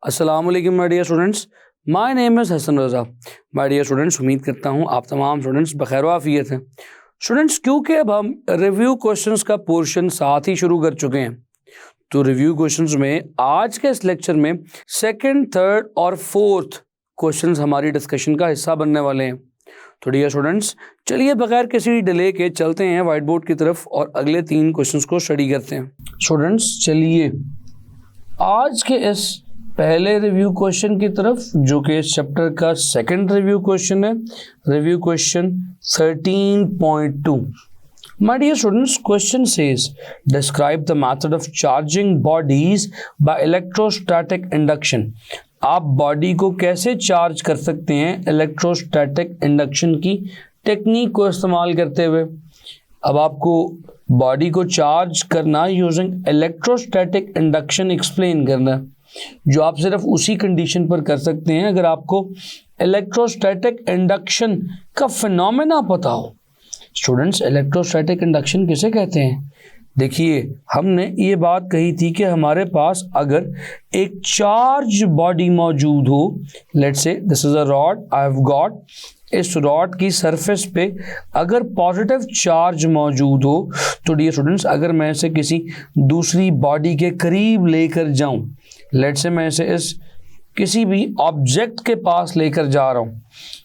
अस्सलाम वालेकुम my dear students, my name is Hasan Raza. My dear students, उम्मीद करता हूँ आप तमाम स्टूडेंट्स बखैर आफियत हैं। स्टूडेंट्स, क्योंकि अब हम रिव्यू क्वेश्चंस का पोर्शन साथ ही शुरू कर चुके हैं, तो रिव्यू क्वेश्चंस में आज के इस लेक्चर में सेकंड, थर्ड और फोर्थ क्वेश्चंस हमारी डिस्कशन का हिस्सा बनने वाले हैं। तो डियर स्टूडेंट्स, चलिए बगैर किसी डिले के चलते हैं व्हाइट बोर्ड की तरफ और अगले 3 क्वेश्चंस को स्टडी करते हैं। स्टूडेंट्स, चलिए आज के इस पहले रिव्यू क्वेश्चन की तरफ, जो कि इस चैप्टर का सेकंड रिव्यू क्वेश्चन है, review question 13.2। My dear students, question says describe the method of charging bodies by electrostatic induction। आप बॉडी को कैसे चार्ज कर सकते हैं इलेक्ट्रोस्टैटिक इंडक्शन की टेक्निक को इस्तेमाल करते हुए। अब आपको बॉडी को चार्ज करना यूजिंग इलेक्ट्रोस्टैटिक इंडक्शन एक्सप्लेन करना है, जो आप सिर्फ उसी कंडीशन पर कर सकते हैं अगर आपको इलेक्ट्रोस्टैटिक इंडक्शन का फिनोमेना पता हो। स्टूडेंट्स, इलेक्ट्रोस्टैटिक इंडक्शन किसे कहते हैं? देखिए, हमने ये बात कही थी कि हमारे पास अगर एक चार्ज बॉडी मौजूद हो, let's say this is a rod, I have got, इस रॉड की सरफेस पे अगर पॉजिटिव चार्ज मौजूद हो, तो डियर स्टूडेंट्स, अगर मैं इसे किसी दूसरी बॉडी के करीब लेकर जाऊं, लेट्स से मैं इसे इस किसी भी ऑब्जेक्ट के पास लेकर जा रहा हूं,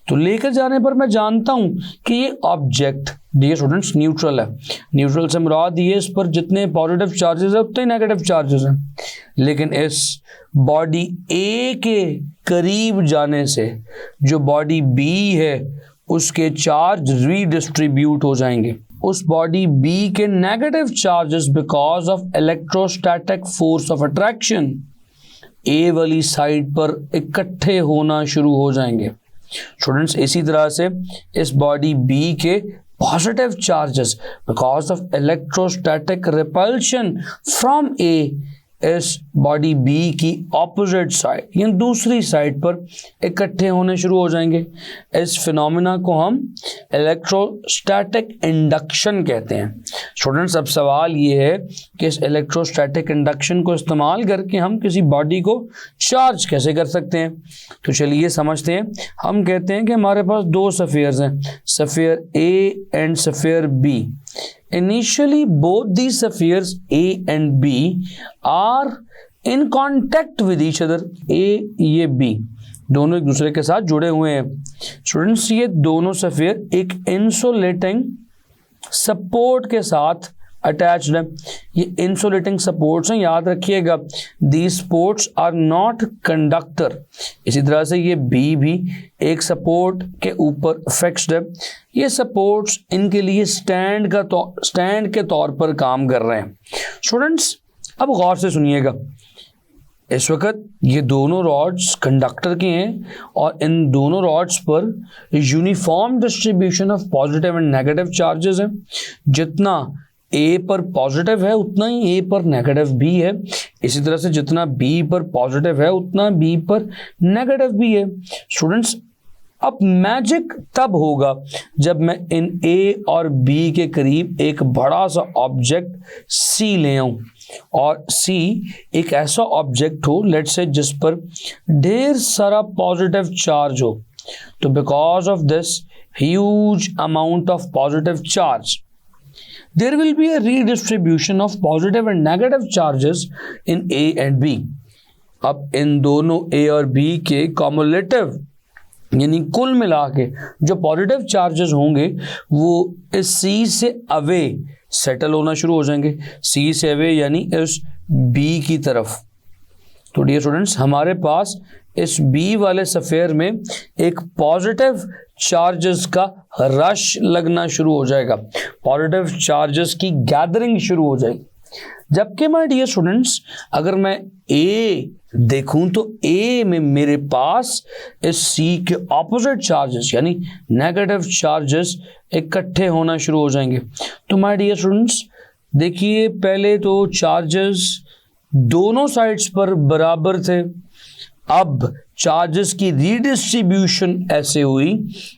तो लेकर जाने पर मैं जानता हूं कि ये ऑब्जेक्ट डियर स्टूडेंट्स न्यूट्रल है। न्यूट्रल से मुराद ये इस पर जितने पॉजिटिव चार्जेस है उतने नेगेटिव चार्जेस हैं, लेकिन इस बॉडी ए के करीब जाने से जो बॉडी बी है उसके चार्ज रीडिस्ट्रीब्यूट हो जाएंगे। उस बॉडी बी के negative charges because of electrostatic force of attraction A वाली साइड पर इकट्ठे होना शुरू हो जाएंगे। स्टूडेंट्स, इसी तरह से इस बॉडी बी के positive charges because of electrostatic repulsion from A इस बॉडी बी की ऑपोजिट साइड यानी दूसरी साइड पर इकट्ठे होने शुरू हो जाएंगे। इस फिनोमेना को हम इलेक्ट्रोस्टैटिक इंडक्शन कहते हैं। स्टूडेंट्स, अब सवाल ये है कि इस इलेक्ट्रोस्टैटिक इंडक्शन को इस्तेमाल करके हम किसी बॉडी को चार्ज कैसे कर सकते हैं। तो चलिए समझते हैं। हम कहते हैं कि हमारे पास 2 सफियर्स हैं, sphere A and sphere B. Initially, both these spheres A and B are in contact with each other। A ये B दोनों एक दूसरे के साथ जुड़े हुए हैं। स्टूडेंट्स, ये दोनों स्फीयर एक इंसुलेटिंग सपोर्ट के साथ अटैच्ड है। ये इंसुलेटिंग सपोर्ट्स हैं, याद रखिएगा। These supports are not conductor. इसी तरह से ये बी भी एक सपोर्ट के ऊपर फिक्स्ड है। ये सपोर्ट्स इनके लिए स्टैंड के तौर पर काम कर रहे हैं। स्टूडेंट्स, अब गौर से सुनिएगा। इस वक्त ये दोनों रॉड्स कंडक्टर के हैं और इन दोनों रॉड्स पर uniform distribution of positive and negative charges हैं। जितना ए पर पॉजिटिव है उतना ही ए पर नेगेटिव भी है। इसी तरह से जितना बी पर पॉजिटिव है उतना बी पर नेगेटिव भी है। स्टूडेंट्स, अब मैजिक तब होगा जब मैं इन ए और बी के करीब एक बड़ा सा ऑब्जेक्ट सी ले आऊं और सी एक ऐसा ऑब्जेक्ट हो, लेट्स से, जिस पर ढेर सारा पॉजिटिव चार्ज हो। तो because of this huge amount of positive charge, there will be a redistribution of positive and negative charges in A and B। अब इन दोनों A और B के cumulative यानी कुल मिला के जो पॉजिटिव चार्जेस होंगे वो इस C से अवे सेटल होना शुरू हो जाएंगे। C से अवे यानी इस B की तरफ। तो डियर स्टूडेंट्स, हमारे पास इस बी वाले सफेयर में एक पॉजिटिव चार्जेस का रश लगना शुरू हो जाएगा, पॉजिटिव चार्जेस की गैदरिंग शुरू हो जाएगी। जबकि माय डियर स्टूडेंट्स, अगर मैं ए देखूं तो ए में मेरे पास इस सी के ऑपोजिट चार्जेस यानी नेगेटिव चार्जेस इकट्ठे होना शुरू हो जाएंगे। तो माय डियर स्टूडेंट्स, देखिए, पहले तो चार्जेस दोनों साइड्स पर बराबर थे। अब चार्जेस की रीडिस्ट्रीब्यूशन ऐसे हुई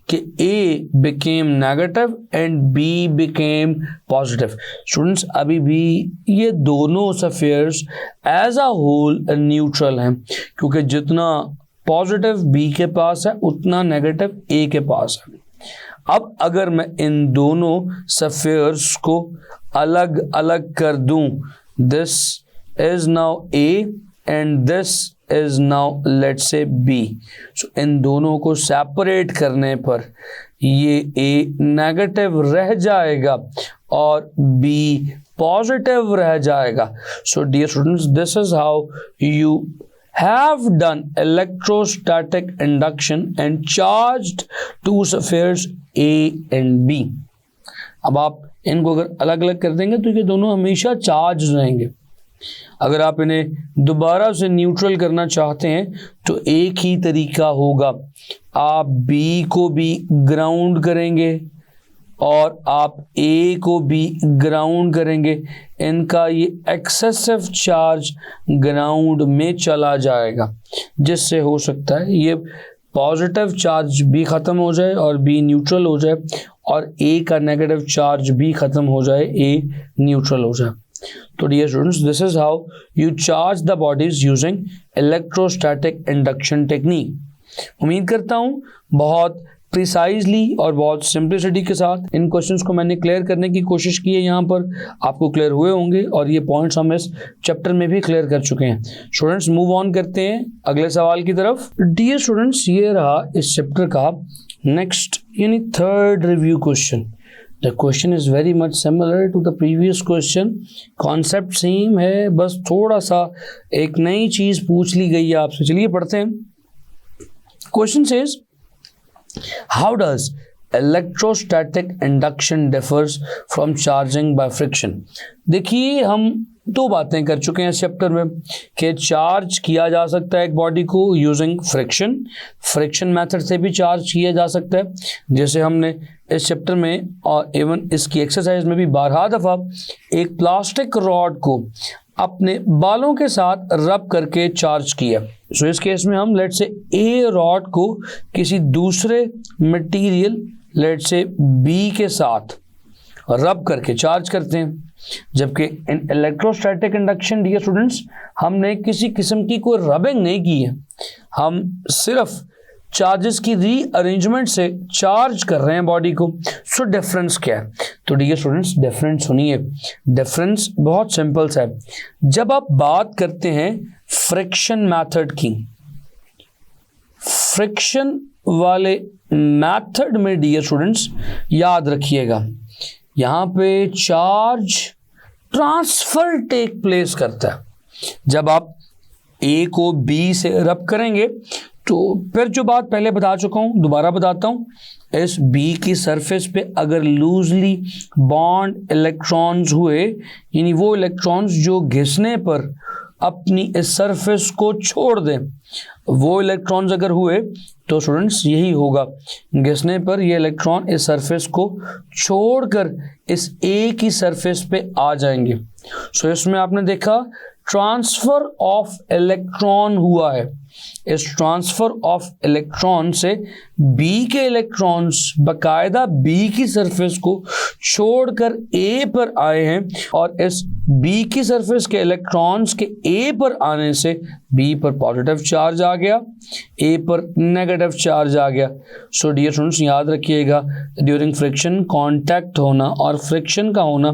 कि A became negative and B became positive. Students अभी भी ये दोनों spheres as a whole neutral हैं, क्योंकि जितना पॉजिटिव B के पास है उतना नेगेटिव A के पास है। अब अगर मैं इन दोनों अफेयर्स को अलग अलग कर दूं, this is now A and this is now let's say B। सो इन दोनों को सेपरेट करने पर ये A नेगेटिव रह जाएगा और B पॉजिटिव रह जाएगा। So dear students, this is how you have done electrostatic induction and charged two spheres A and B। अब आप इनको अगर अलग अलग कर देंगे तो ये दोनों हमेशा चार्ज रहेंगे। अगर आप इन्हें दोबारा से न्यूट्रल करना चाहते हैं तो एक ही तरीका होगा, आप B को भी ग्राउंड करेंगे और आप A को भी ग्राउंड करेंगे। इनका ये एक्सेसिव चार्ज ग्राउंड में चला जाएगा, जिससे हो सकता है ये पॉजिटिव चार्ज भी ख़त्म हो जाए और B न्यूट्रल हो जाए, और A का नेगेटिव चार्ज भी ख़त्म हो जाए, A न्यूट्रल हो जाए। तो dear students, this is how you charge the bodies using electrostatic induction technique. उम्मीद करता हूँ बहुत प्रिसाइजली और बहुत सिंप्लिसिटी के साथ इन क्वेश्चंस को मैंने क्लियर करने की कोशिश की है। यहाँ पर आपको क्लियर हुए होंगे और ये पॉइंट्स हम इस चैप्टर में भी क्लियर कर चुके हैं। स्टूडेंट्स मूव ऑन करते हैं अगले सवाल की तरफ। डियर स्टूडेंट्स, ये रहा इस चैप्टर का नेक्स्ट यानी third review question. The question is very much similar to the previous question, concept same है, बस थोड़ा सा एक नई चीज पूछ ली गई है आपसे। चलिए पढ़ते हैं। Question says, how does electrostatic induction differs from charging by friction? देखिए हम दो बातें कर चुके हैं इस चैप्टर में कि चार्ज किया जा सकता है एक बॉडी को यूजिंग फ्रिक्शन मेथड से भी चार्ज किया जा सकता है, जैसे हमने इस चैप्टर में और इवन इसकी एक्सरसाइज में भी बारहा दफ़ा एक प्लास्टिक रॉड को अपने बालों के साथ रब करके चार्ज किया। सो इस केस में हम लेट्स से ए रॉड को किसी दूसरे मटेरियल लेट्स से बी के साथ रब करके चार्ज करते हैं, जबकि in electrostatic induction dear students हमने किसी किस्म की कोई रबिंग नहीं की है, हम सिर्फ चार्जेस की रीअरेंजमेंट से चार्ज कर रहे हैं बॉडी को। सो डिफरेंस क्या है? तो डियर स्टूडेंट्स डिफरेंस सुनिए, डिफरेंस बहुत सिंपल सा है। जब आप बात करते हैं फ्रिक्शन मेथड की, फ्रिक्शन वाले मेथड में डियर स्टूडेंट्स याद रखिएगा यहाँ पे चार्ज ट्रांसफर टेक प्लेस करता है। जब आप ए को बी से रब करेंगे तो फिर जो बात पहले बता चुका हूँ दोबारा बताता हूँ, इस बी की सरफेस पे अगर लूजली बॉन्ड इलेक्ट्रॉन्स हुए, यानी वो इलेक्ट्रॉन्स जो घिसने पर अपनी इस सरफेस को छोड़ दें, वो इलेक्ट्रॉन्स अगर हुए तो स्टूडेंट्स यही होगा, घिसने पर ये इलेक्ट्रॉन इस सरफेस को छोड़कर इस ए की सरफेस पे आ जाएंगे। सो इसमें आपने देखा ट्रांसफर ऑफ इलेक्ट्रॉन हुआ है। इस ट्रांसफर ऑफ इलेक्ट्रॉन से बी के इलेक्ट्रॉन्स बकायदा बी की सरफेस को छोड़कर ए पर आए हैं, और इस बी की सरफेस के इलेक्ट्रॉन्स के ए पर आने से बी पर पॉजिटिव चार्ज आ गया, ए पर नेगेटिव चार्ज आ गया। सो डियर स्टूडेंट्स याद रखिएगा, ड्यूरिंग फ्रिक्शन कांटेक्ट होना और फ्रिक्शन का होना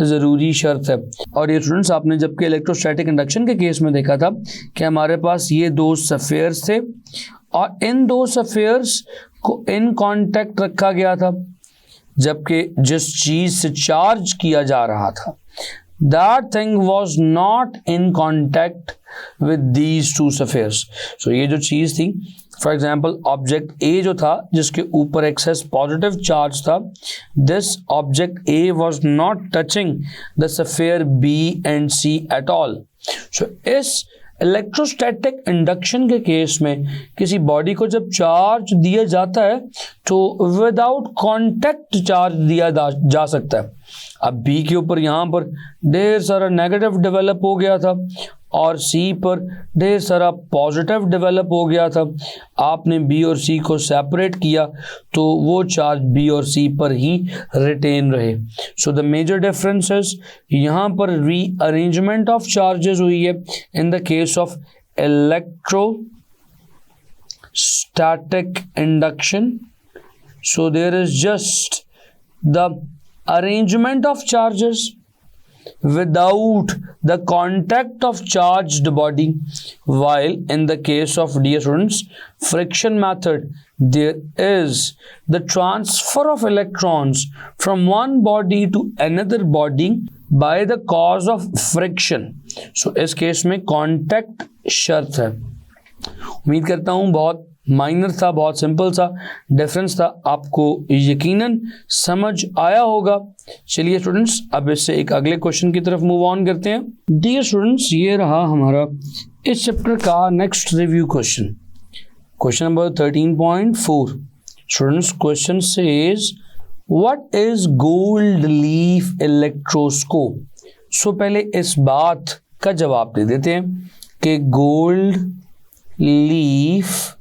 ज़रूरी शर्त है। और ये स्टूडेंट्स आपने जबकि इलेक्ट्रोस्टैटिक इंडक्शन के केस में देखा था कि हमारे पास ये दो सफेयर्स थे और इन दो सफेयर्स को इन कांटेक्ट रखा गया था, जबकि जिस चीज से चार्ज किया जा रहा था that thing was not in contact with these two spheres। so ये जो चीज थी, फॉर एग्जाम्पल ऑब्जेक्ट ए जो था जिसके ऊपर एक्सेस पॉजिटिव चार्ज था, this object A was not touching the sphere B and C at all. So इस इलेक्ट्रोस्टैटिक इंडक्शन के केस में किसी बॉडी को जब चार्ज दिया जाता है तो विदाउट कांटेक्ट चार्ज दिया जा सकता है। अब बी के ऊपर यहाँ पर ढेर सारा नेगेटिव डेवलप हो गया था और सी पर ढेर सारा पॉजिटिव डेवलप हो गया था, आपने बी और सी को सेपरेट किया तो वो चार्ज बी और सी पर ही रिटेन रहे। सो द मेजर डिफरेंसेस, यहाँ पर रीअरेंजमेंट ऑफ चार्जेस हुई है in the case of electrostatic induction. So there is just the arrangement of charges without the contact of charged body, while in the case of, dear students, friction method, there is the transfer of electrons from one body to another body by the cause of friction. So इस case में contact शर्त है। उम्मीद करता हूँ बहुत minor था, बहुत सिंपल सा डिफरेंस था, आपको यकीनन समझ आया होगा। चलिए स्टूडेंट्स, अब इससे एक अगले क्वेश्चन की तरफ मूव ऑन करते हैं। डियर स्टूडेंट्स, ये रहा हमारा इस चैप्टर का next review question, question number 13.4। Students, question says what is gold leaf electroscope. So पहले इस बात का जवाब दे देते हैं कि गोल्ड लीफ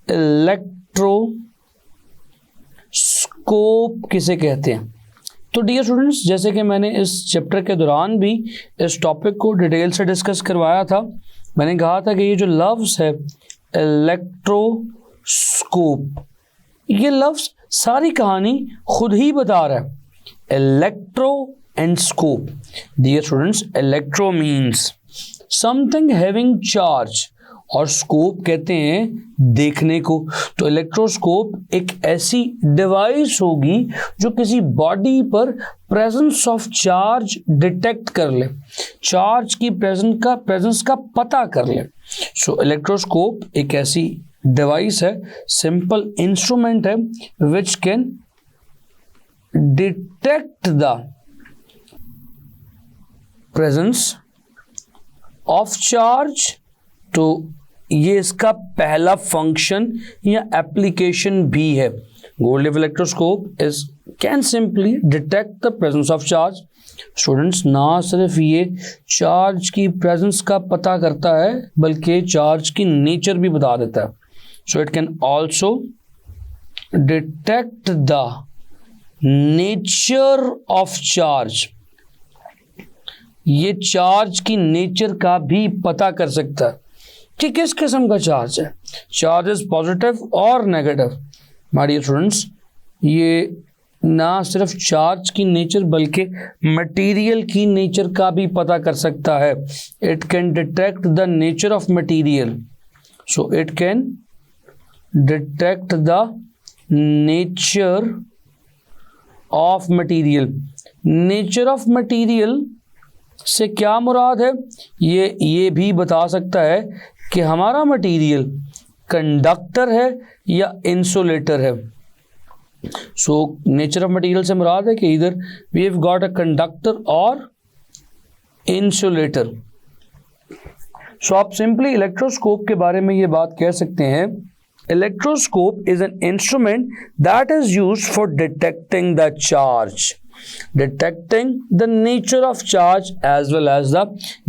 इलेक्ट्रोस्कोप किसे कहते हैं। तो डियर स्टूडेंट्स, जैसे कि मैंने इस चैप्टर के दौरान भी इस टॉपिक को डिटेल से डिस्कस करवाया था, मैंने कहा था कि ये जो लफ्ज़ है इलेक्ट्रोस्कोप, ये लफ्ज़ सारी कहानी खुद ही बता रहा है। Electro and scope. Dear students, electro means something having charge और स्कोप कहते हैं देखने को। तो इलेक्ट्रोस्कोप एक ऐसी डिवाइस होगी जो किसी बॉडी पर प्रेजेंस ऑफ चार्ज डिटेक्ट कर ले, चार्ज की प्रेजेंस का पता कर ले। सो इलेक्ट्रोस्कोप एक ऐसी डिवाइस है, सिंपल इंस्ट्रूमेंट है which can detect the presence of charge. तो ये इसका पहला फंक्शन या एप्लीकेशन भी है। Gold leaf electroscope is can simply detect the presence of charge. Students, ना सिर्फ ये चार्ज की प्रेजेंस का पता करता है बल्कि चार्ज की नेचर भी बता देता है। So it can also detect the nature of charge. ये चार्ज की नेचर का भी पता कर सकता है कि किस किस्म का चार्ज है, चार्ज इज पॉजिटिव और नेगेटिव। माय डियर स्टूडेंट्स, ये ना सिर्फ चार्ज की नेचर बल्कि मटेरियल की नेचर का भी पता कर सकता है। It can detect the nature of material. So it can detect the nature of material. Nature of material से क्या मुराद है, ये भी बता सकता है कि हमारा मटेरियल कंडक्टर है या इंसुलेटर है। सो नेचर ऑफ मटेरियल से मुराद है कि इधर we have got a conductor और इंसुलेटर। सो आप सिंपली इलेक्ट्रोस्कोप के बारे में ये बात कह सकते हैं, electroscope is an instrument that is used for detecting the charge, detecting the nature of charge as well as the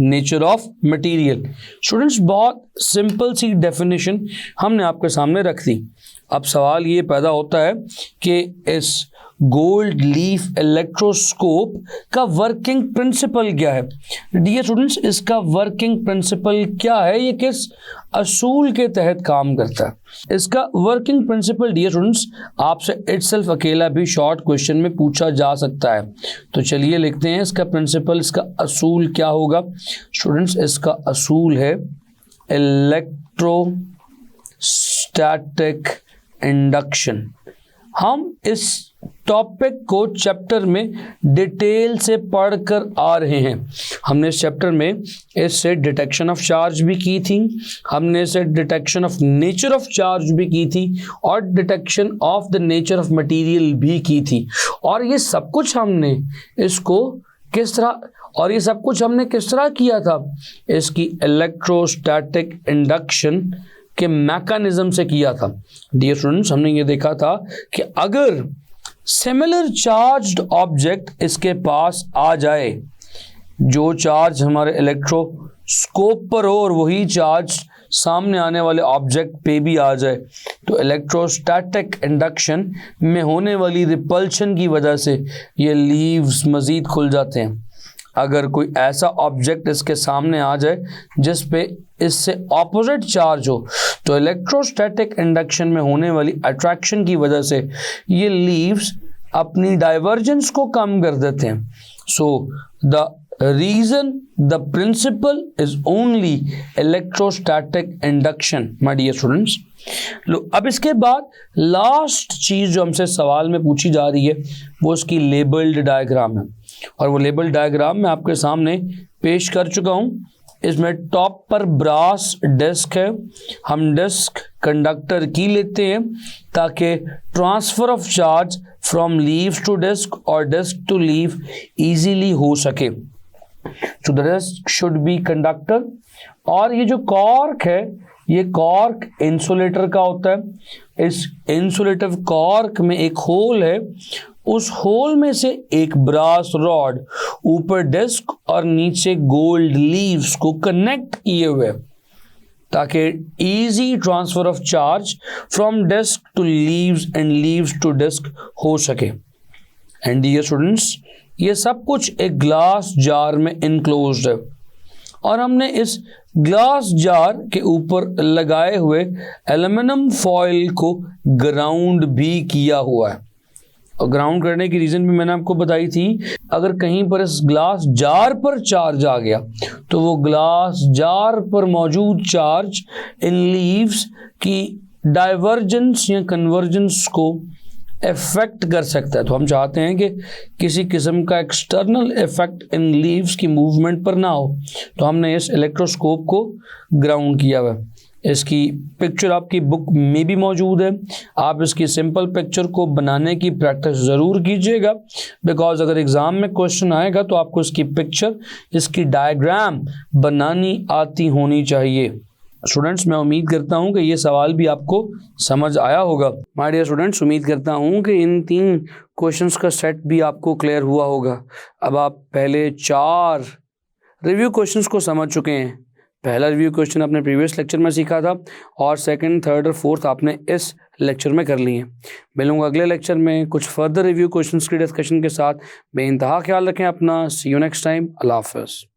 nature of material। Students, बहुत सिंपल सी डेफिनेशन हमने आपके सामने रख दी। अब सवाल ये पैदा होता है कि इस गोल्ड लीफ इलेक्ट्रोस्कोप का वर्किंग प्रिंसिपल क्या है। डियर स्टूडेंट्स, इसका वर्किंग प्रिंसिपल क्या है, ये किस असूल के तहत काम करता है। इसका वर्किंग प्रिंसिपल डियर स्टूडेंट्स आपसे इटसेल्फ अकेला भी शॉर्ट क्वेश्चन में पूछा जा सकता है। तो चलिए लिखते हैं इसका प्रिंसिपल, इसका असूल क्या होगा। स्टूडेंट्स, इसका असूल है इलेक्ट्रोस्टैटिक इंडक्शन। हम इस टॉपिक को चैप्टर में डिटेल से पढ़कर आ रहे हैं। हमने इस चैप्टर में इससे डिटेक्शन ऑफ चार्ज भी की थी, हमने इससे detection of nature of charge भी की थी और detection of the nature of material भी की थी। और ये सब कुछ हमने किस तरह किया था, इसकी इलेक्ट्रोस्टैटिक इंडक्शन के मैकेनिज्म से किया था। डियर स्टूडेंट्स, हमने ये देखा था कि अगर सिमिलर चार्ज्ड ऑब्जेक्ट इसके पास आ जाए, जो चार्ज हमारे इलेक्ट्रोस्कोप पर हो और वही चार्ज सामने आने वाले ऑब्जेक्ट पे भी आ जाए, तो इलेक्ट्रोस्टैटिक इंडक्शन में होने वाली रिपल्शन की वजह से ये लीव्स मज़ीद खुल जाते हैं। अगर कोई ऐसा ऑब्जेक्ट इसके सामने आ जाए जिस पे इससे ऑपोजिट चार्ज हो, तो इलेक्ट्रोस्टैटिक इंडक्शन में होने वाली अट्रैक्शन की वजह से ये लीव्स अपनी डाइवर्जेंस को कम कर देते हैं। So the reason, the principle is only electrostatic induction my dear students. लो, अब इसके बाद लास्ट चीज जो हमसे सवाल में पूछी जा रही है वो इसकी लेबल्ड डायग्राम है, और वो लेबल्ड डायग्राम मैं आपके सामने पेश कर चुका हूं। इसमें टॉप पर ब्रास डिस्क है, हम डिस्क कंडक्टर की लेते हैं ताकि transfer of charge from leave to disc और डिस्क टू लीव इजीली हो सके। So the disc should be conductor, और ये जो कॉर्क है ये कॉर्क इंसुलेटर का होता है। इस इंसुलेटिव कॉर्क में एक होल है, उस होल में से एक ब्रास रॉड ऊपर डिस्क और नीचे गोल्ड लीव्स को कनेक्ट किए हुए ताकि easy transfer of charge from disc to leaves and leaves to disc हो सके। एंड डियर स्टूडेंट्स, ये सब कुछ एक ग्लास जार में इनक्लोज्ड है, और हमने इस ग्लास जार के ऊपर लगाए हुए एल्युमिनियम फॉइल को ग्राउंड भी किया हुआ है। और ग्राउंड करने की रीज़न भी मैंने आपको बताई थी। अगर कहीं पर इस ग्लास जार पर चार्ज आ गया तो वो ग्लास जार पर मौजूद चार्ज इन लीव्स की डाइवर्जेंस या कन्वर्जेंस को इफेक्ट कर सकता है। तो हम चाहते हैं कि किसी किस्म का एक्सटर्नल इफेक्ट इन लीव्स की मूवमेंट पर ना हो, तो हमने इस इलेक्ट्रोस्कोप को ग्राउंड किया हुआ है। इसकी पिक्चर आपकी बुक में भी मौजूद है। आप इसकी सिंपल पिक्चर को बनाने की प्रैक्टिस ज़रूर कीजिएगा, बिकॉज अगर एग्ज़ाम में क्वेश्चन आएगा तो आपको इसकी पिक्चर, इसकी डायग्राम बनानी आती होनी चाहिए। स्टूडेंट्स, मैं उम्मीद करता हूं कि ये सवाल भी आपको समझ आया होगा। माय डियर स्टूडेंट्स, उम्मीद करता हूं कि इन 3 क्वेश्चंस का सेट भी आपको क्लियर हुआ होगा। अब आप पहले 4 रिव्यू क्वेश्चंस को समझ चुके हैं। पहला रिव्यू क्वेश्चन आपने प्रीवियस लेक्चर में सीखा था, और सेकंड, थर्ड और फोर्थ आपने इस लेक्चर में कर लिए। मिलूंगा अगले लेक्चर में कुछ फर्दर रिव्यू क्वेश्चंस की डिस्कशन के साथ। बेइंतहा ख्याल रखें अपना। सी यू नेक्स्ट टाइम। अल्लाह हाफ़िज़।